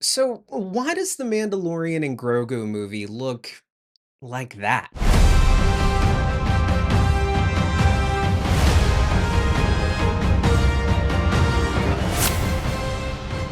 So, why does the Mandalorian and Grogu movie look like that?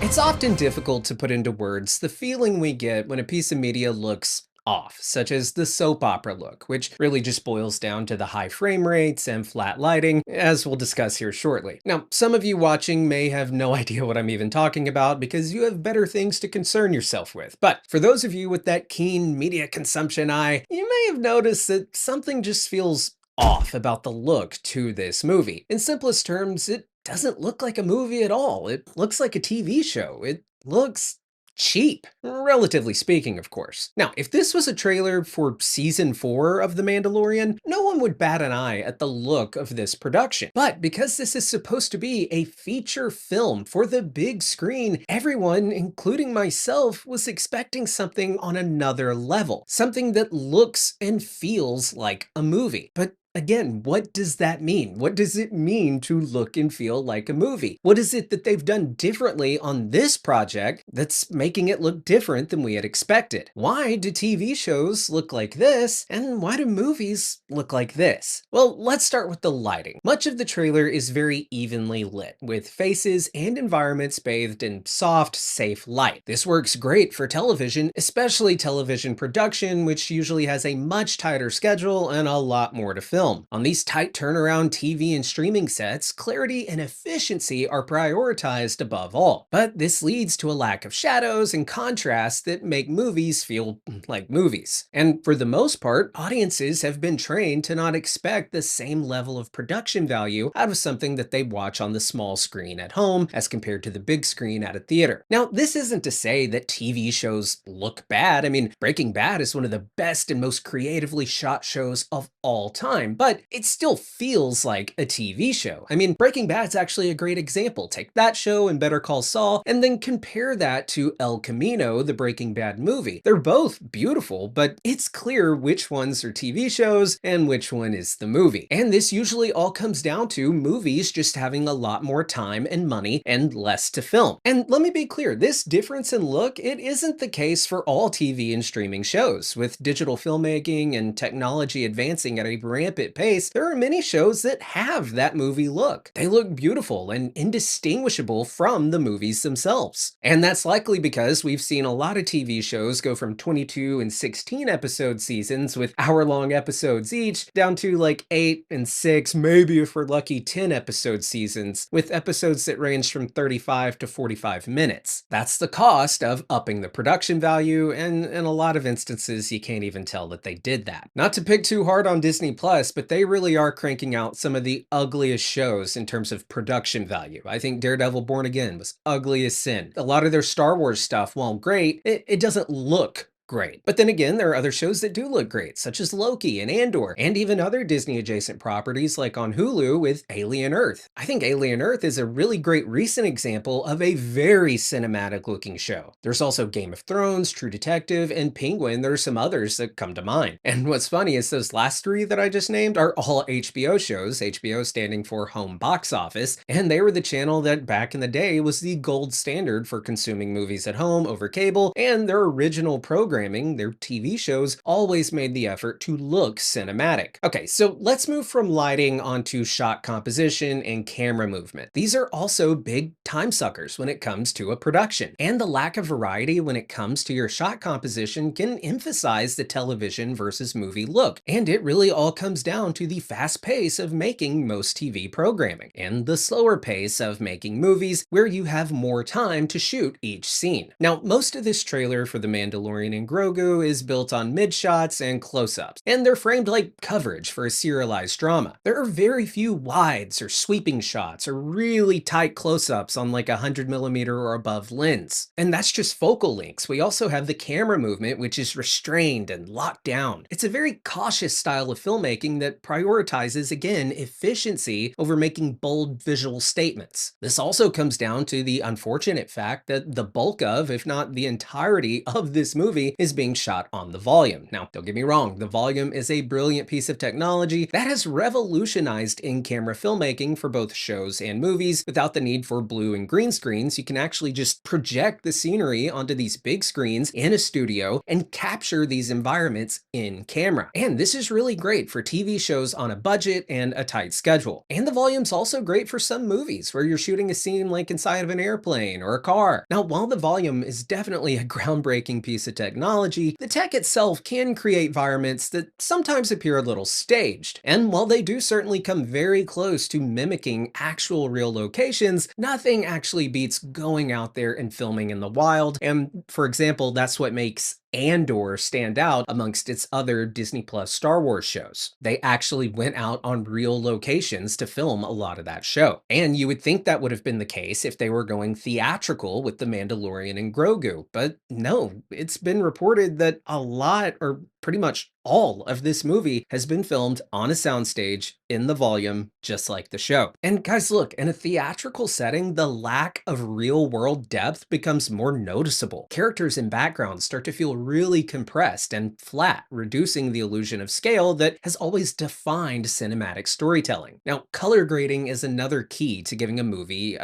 It's often difficult to put into words the feeling we get when a piece of media looks off, such as the soap opera look, which really just boils down to the high frame rates and flat lighting, as we'll discuss here shortly. Now, some of you watching may have no idea what I'm even talking about because you have better things to concern yourself with. But for those of you with that keen media consumption eye, you may have noticed that something just feels off about the look to this movie. In simplest terms, it doesn't look like a movie at all. It looks like a TV show. It looks cheap, relatively speaking, of course. Now, if this was a trailer for season 4 of The Mandalorian, no one would bat an eye at the look of this production. But because this is supposed to be a feature film for the big screen, everyone, including myself, was expecting something on another level. Something that looks and feels like a movie. But again, what does that mean? What does it mean to look and feel like a movie? What is it that they've done differently on this project that's making it look different than we had expected? Why do TV shows look like this, and why do movies look like this? Well, let's start with the lighting. Much of the trailer is very evenly lit, with faces and environments bathed in soft, safe light. This works great for television, especially television production, which usually has a much tighter schedule and a lot more to film. On these tight turnaround TV and streaming sets, clarity and efficiency are prioritized above all. But this leads to a lack of shadows and contrast that make movies feel like movies. And for the most part, audiences have been trained to not expect the same level of production value out of something that they watch on the small screen at home as compared to the big screen at a theater. Now, this isn't to say that TV shows look bad. I mean, Breaking Bad is one of the best and most creatively shot shows of all time, but it still feels like a TV show. I mean, Breaking Bad's actually a great example. Take that show and Better Call Saul, and then compare that to El Camino, the Breaking Bad movie. They're both beautiful, but it's clear which ones are TV shows and which one is the movie. And this usually all comes down to movies just having a lot more time and money and less to film. And let me be clear, this difference in look, it isn't the case for all TV and streaming shows. With digital filmmaking and technology advancing at a rampant pace, there are many shows that have that movie look. They look beautiful and indistinguishable from the movies themselves. And that's likely because we've seen a lot of TV shows go from 22 and 16 episode seasons with hour-long episodes each down to like 8 and 6, maybe if we're lucky 10 episode seasons, with episodes that range from 35 to 45 minutes. That's the cost of upping the production value, and in a lot of instances you can't even tell that they did that. Not to pick too hard on Disney Plus, but they really are cranking out some of the ugliest shows in terms of production value. I think Daredevil Born Again was ugly as sin. A lot of their Star Wars stuff, while great, it doesn't look great. But then again, there are other shows that do look great, such as Loki and Andor, and even other Disney adjacent properties like on Hulu with Alien Earth. I think Alien Earth is a really great recent example of a very cinematic looking show. There's also Game of Thrones, True Detective, and Penguin. There are some others that come to mind. And what's funny is those last three that I just named are all HBO shows, HBO standing for Home Box Office, and they were the channel that back in the day was the gold standard for consuming movies at home over cable, and their original programming, their TV shows, always made the effort to look cinematic. Okay, so let's move from lighting onto shot composition and camera movement. These are also big time suckers when it comes to a production, and the lack of variety when it comes to your shot composition can emphasize the television versus movie look. And it really all comes down to the fast pace of making most TV programming, and the slower pace of making movies where you have more time to shoot each scene. Now, most of this trailer for The Mandalorian and Grogu is built on mid-shots and close-ups, and they're framed like coverage for a serialized drama. There are very few wides or sweeping shots or really tight close-ups on like a 100mm or above lens. And that's just focal lengths. We also have the camera movement, which is restrained and locked down. It's a very cautious style of filmmaking that prioritizes, again, efficiency over making bold visual statements. This also comes down to the unfortunate fact that the bulk of, if not the entirety of this movie, is being shot on the volume. Now, don't get me wrong, the volume is a brilliant piece of technology that has revolutionized in-camera filmmaking for both shows and movies. Without the need for blue and green screens, you can actually just project the scenery onto these big screens in a studio and capture these environments in camera. And this is really great for TV shows on a budget and a tight schedule. And the volume's also great for some movies where you're shooting a scene like inside of an airplane or a car. Now, while the volume is definitely a groundbreaking piece of technology, the tech itself can create environments that sometimes appear a little staged. And while they do certainly come very close to mimicking actual real locations, nothing actually beats going out there and filming in the wild. And for example, that's what makes Andor stand out amongst its other Disney Plus Star Wars shows. They actually went out on real locations to film a lot of that show. And you would think that would have been the case if they were going theatrical with The Mandalorian and Grogu, but no, it's been reported that a lot, or pretty much all of this movie has been filmed on a soundstage in the volume, just like the show. And guys, look, in a theatrical setting, the lack of real world depth becomes more noticeable. Characters and backgrounds start to feel really compressed and flat, reducing the illusion of scale that has always defined cinematic storytelling. Now, color grading is another key to giving a movie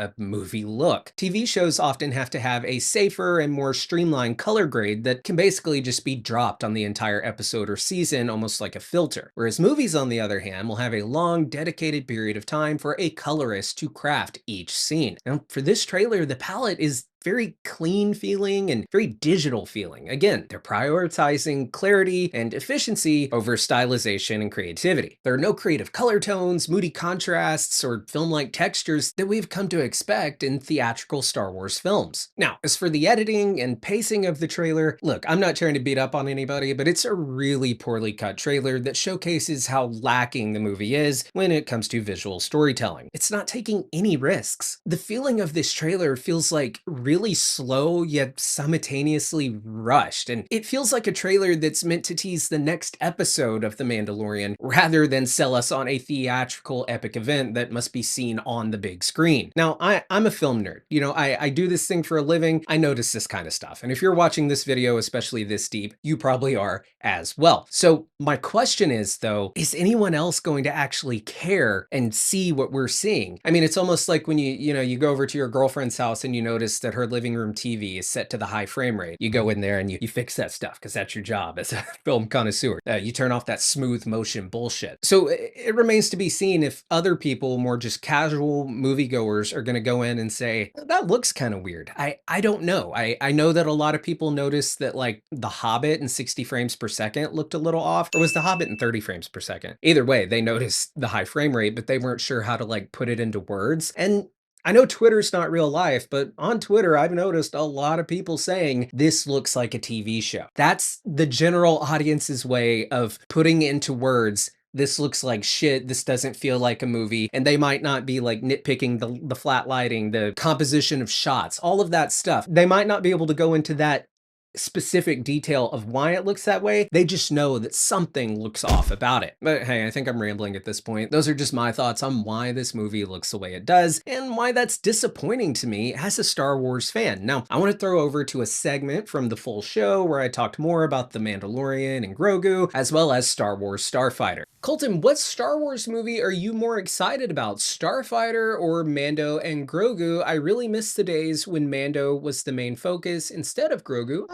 look. TV shows often have to have a safer and more streamlined color grade that can basically just be dropped on the entire episode or season, almost like a filter. Whereas movies, on the other hand, will have a long, dedicated period of time for a colorist to craft each scene. Now, for this trailer, the palette is very clean feeling and very digital feeling. Again, they're prioritizing clarity and efficiency over stylization and creativity. There are no creative color tones, moody contrasts, or film-like textures that we've come to expect in theatrical Star Wars films. Now, as for the editing and pacing of the trailer, look, I'm not trying to beat up on anybody, but it's a really poorly cut trailer that showcases how lacking the movie is when it comes to visual storytelling. It's not taking any risks. The feeling of this trailer feels like really slow yet simultaneously rushed, and it feels like a trailer that's meant to tease the next episode of The Mandalorian rather than sell us on a theatrical epic event that must be seen on the big screen. Now, I'm a film nerd. I do this thing for a living. I notice this kind of stuff. And if you're watching this video, especially this deep, you probably are as well. So my question is, though, is anyone else going to actually care and see what we're seeing? I mean, it's almost like when you go over to your girlfriend's house and you notice that her living room TV is set to the high frame rate. You go in there and you fix that stuff because that's your job as a film connoisseur. You turn off that smooth motion bullshit. So it remains to be seen if other people, more just casual moviegoers, are going to go in and say, that looks kind of weird. I don't know. I know that a lot of people noticed that, like, The Hobbit in 60 frames per second looked a little off, or was The Hobbit in 30 frames per second? Either way, they noticed the high frame rate, but they weren't sure how to, like, put it into words. And I know Twitter's not real life, but on Twitter, I've noticed a lot of people saying this looks like a TV show. That's the general audience's way of putting into words, this looks like shit, this doesn't feel like a movie. And they might not be like nitpicking the flat lighting, the composition of shots, all of that stuff. They might not be able to go into that specific detail of why it looks that way. They just know that something looks off about it. But hey, I think I'm rambling at this point. Those are just my thoughts on why this movie looks the way it does and why that's disappointing to me as a Star Wars fan. Now, I want to throw over to a segment from the full show where I talked more about The Mandalorian and Grogu, as well as Star Wars Starfighter. Colton, what Star Wars movie are you more excited about, Starfighter or Mando and Grogu? I really miss the days when Mando was the main focus instead of Grogu.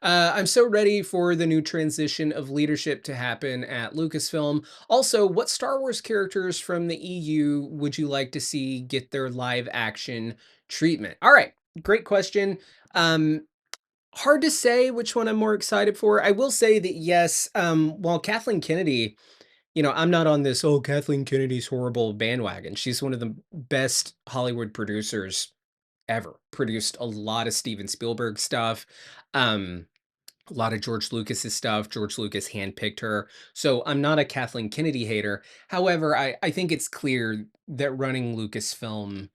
I'm so ready for the new transition of leadership to happen at Lucasfilm. Also, what Star Wars characters from the EU would you like to see get their live action treatment? All right, great question. Um, Hard to say which one I'm more excited for. I will say that yes, while Kathleen Kennedy, I'm not on this, oh, Kathleen Kennedy's horrible bandwagon. She's one of the best Hollywood producers ever. Produced a lot of Steven Spielberg stuff, um, a lot of George Lucas's stuff. George Lucas handpicked her. So I'm not a Kathleen Kennedy hater. However, I think it's clear that running Lucasfilm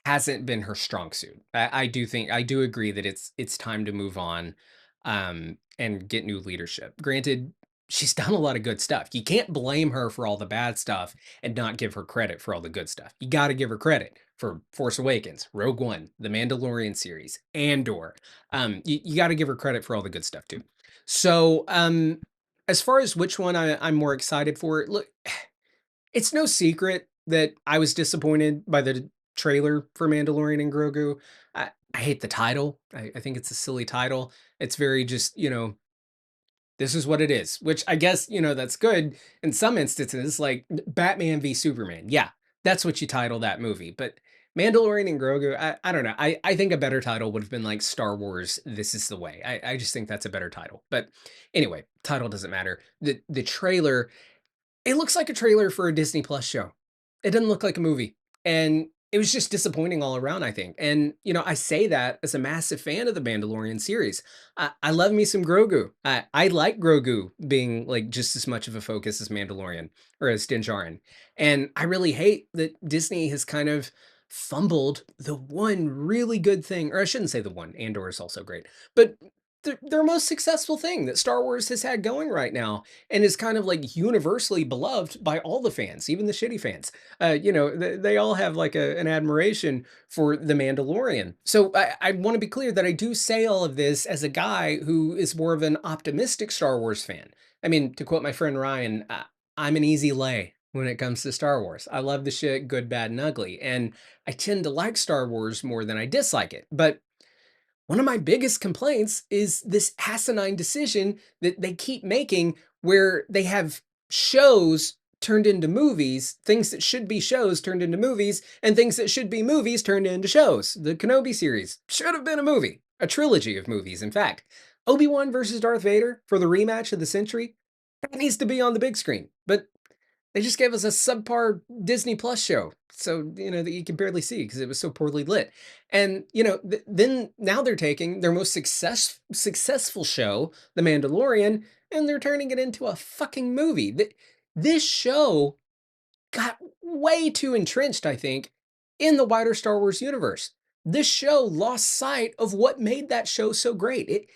hasn't been her strong suit. I do agree that it's time to move on and get new leadership. Granted, she's done a lot of good stuff. You can't blame her for all the bad stuff and not give her credit for all the good stuff. You got to give her credit for Force Awakens, Rogue One, the Mandalorian series, Andor. You got to give her credit for all the good stuff too. So, as far as which one I'm more excited for, look, it's no secret that I was disappointed by the trailer for Mandalorian and Grogu. I hate the title. I think it's a silly title. It's very just, this is what it is, which I guess, that's good in some instances, like Batman v Superman. Yeah, that's what you title that movie. But Mandalorian and Grogu, I don't know. I think a better title would have been like Star Wars, This is the Way. I just think that's a better title. But anyway, title doesn't matter. The trailer, it looks like a trailer for a Disney Plus show. It doesn't look like a movie. And it was just disappointing all around, I think. And, I say that as a massive fan of the Mandalorian series. I love me some Grogu. I like Grogu being like just as much of a focus as Mandalorian or as Din Djarin. And I really hate that Disney has kind of fumbled the one really good thing, or I shouldn't say the one, Andor is also great, but their most successful thing that Star Wars has had going right now and is kind of like universally beloved by all the fans, even the shitty fans. They all have like an admiration for The Mandalorian. So I want to be clear that I do say all of this as a guy who is more of an optimistic Star Wars fan. I mean, to quote my friend Ryan, I'm an easy lay when it comes to Star Wars. I love the shit, good, bad, and ugly. And I tend to like Star Wars more than I dislike it. But one of my biggest complaints is this asinine decision that they keep making where they have shows turned into movies, things that should be shows turned into movies, and things that should be movies turned into shows. The Kenobi series should have been a movie, a trilogy of movies, in fact. Obi-Wan versus Darth Vader for the rematch of the century, that needs to be on the big screen. But they just gave us a subpar Disney Plus show, so that you can barely see because it was so poorly lit. And then now they're taking their most successful show, The Mandalorian, and they're turning it into a fucking movie. This show got way too entrenched, I think, in the wider Star Wars universe. This show lost sight of what made that show so great.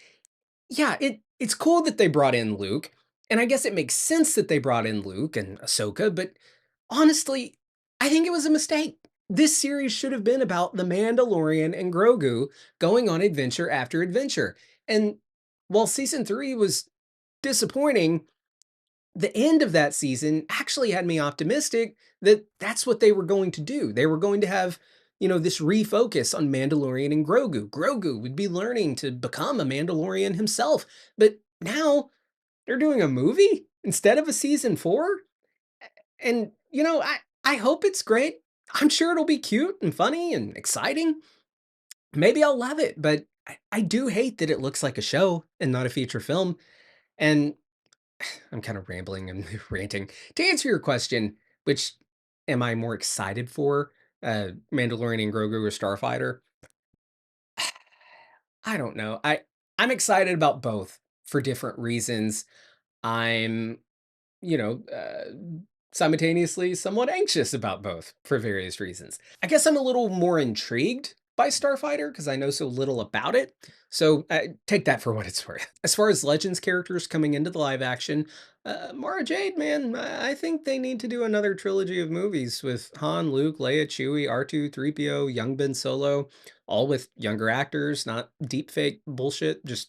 It's cool that they brought in Luke, and I guess it makes sense that they brought in Luke and Ahsoka, but honestly, I think it was a mistake. This series should have been about the Mandalorian and Grogu going on adventure after adventure. And while season 3 was disappointing, the end of that season actually had me optimistic that that's what they were going to do. They were going to have, this refocus on Mandalorian and Grogu. Grogu would be learning to become a Mandalorian himself. But now they're doing a movie instead of a season 4. And, I hope it's great. I'm sure it'll be cute and funny and exciting. Maybe I'll love it, but I do hate that it looks like a show and not a feature film. And I'm kind of rambling and ranting. To answer your question, which am I more excited for, Mandalorian and Grogu or Starfighter? I don't know. I'm excited about both for different reasons. I'm, you know, uh, simultaneously somewhat anxious about both for various reasons. I guess I'm a little more intrigued by Starfighter because I know so little about it. So take that for what it's worth. As far as Legends characters coming into the live action, Mara Jade, man, I think they need to do another trilogy of movies with Han, Luke, Leia, Chewie, R2, 3PO, young Ben Solo, all with younger actors, not deep fake bullshit, just,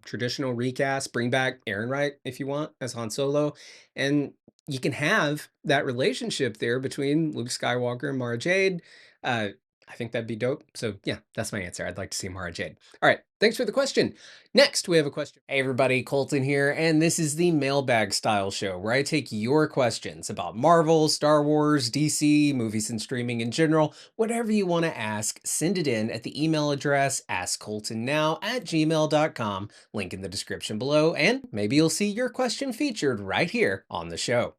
traditional recast. Bring back Aaron Wright if you want as Han Solo. And you can have that relationship there between Luke Skywalker and Mara Jade. Uh, I think that'd be dope. So yeah, that's my answer. I'd like to see Mara Jade. All right, thanks for the question. Next, we have a question. Hey everybody, Colton here, and this is the mailbag style show where I take your questions about Marvel, Star Wars, DC, movies and streaming in general, whatever you want to ask, send it in at the email address askcoltonnow@gmail.com, link in the description below, and maybe you'll see your question featured right here on the show.